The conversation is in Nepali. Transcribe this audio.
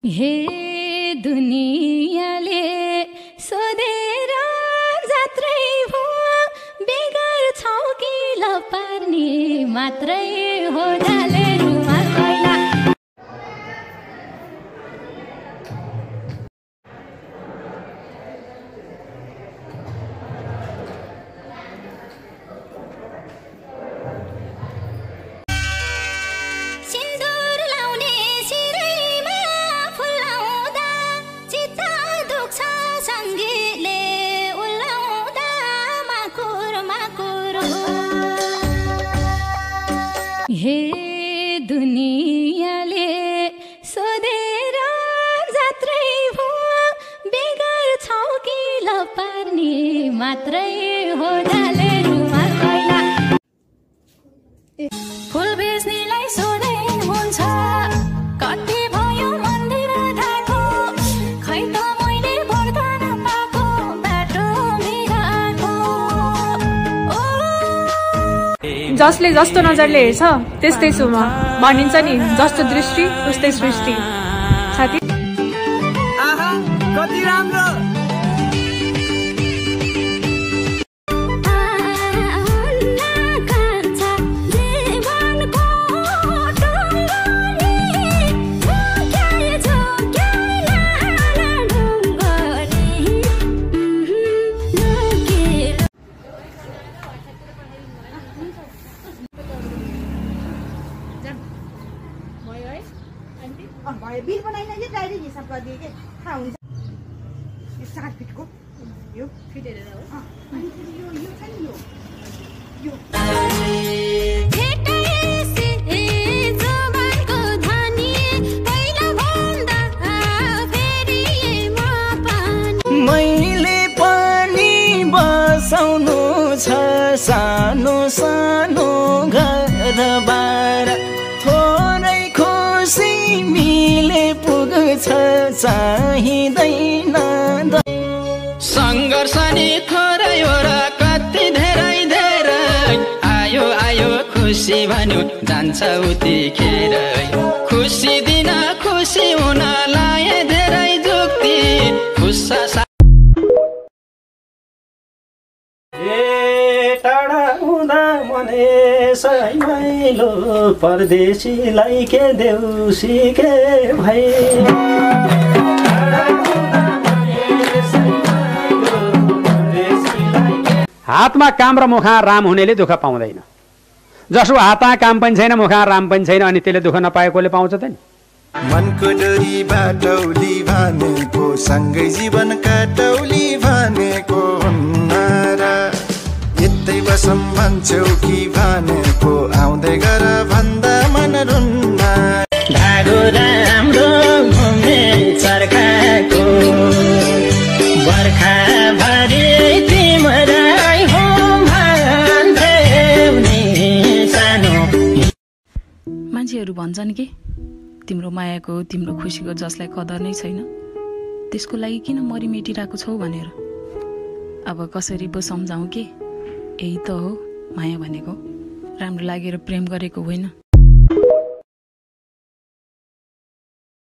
हे दुनियाँले सोधेर जात्रै भो बेगर छौ कि लपार्ने मात्रै हो डाले रुमाल कैला। हे दुनियाँले सोधेर जात्रै भो बेगर छौ कि लपार्ने मात्रै हो डाले रुमाल कैला। फुल बेच्नेलाई सोधै हुन्छ कति भयो मन्दिर धाको, खै त मैले वरदान पाएको बाटो बिगाएको। जसले जस्तो नजरले हेर्छ त्यस्तै छु म, भनिन्छ नि जस्तो दृष्टि उस्तै सृष्टि। साथी आहा कति राम्रो। बिल बनाइन डाइरेक्ट हिसाब गरिदिए के थाहा हुन्छ। यो 7 फिटको यो फिट हेरेर हो। अनि यो यो छ नि यो मैले पनि बसाउनु छ सानो सानो घरबार, थोरै खुसी मिले पुग्छ चाहिँदैन। सङ्घर्ष नि थोरै हो र कति धेरै धेरै, आयो आयो खुसी भन्यो जान्छ उतिखेर। खुसी दिन खुसी हुन लाए धेरै जुक्ति, खुसा टाढा हुँदा मने मैलो परदेशीलाई के देउसी के भई। हातमा काम र मुखमा राम हुनेले दुःख पाउँदैन, जसको हातमा काम पनि छैन मुखमा राम पनि छैन अनि त्यसले दुःख नपाएकोले पाउँछ त नि। मनको डोरी बाटौली भनेको सँगै जीवन काटौली भनेको हुन्नारा, यतै बसम भन्छौ कि भनेको आउँदै गर भन्दा मन रुन्ना। धागो राम्रो घुमे चर्खाको बर्खा भरि तिम्रै हो भन्थ्यौ नि सानो। मान्छेहरू भन्छन् कि तिम्रो मायाको तिम्रो खुसीको जसलाई कदर नै छैन त्यसको लागि किन मरिमेटिरहेको छौ भनेर। अब कसरी पो सम्झाउँ कि यही त हो माया भनेको, राम्रो लागेर प्रेम गरेको होइन।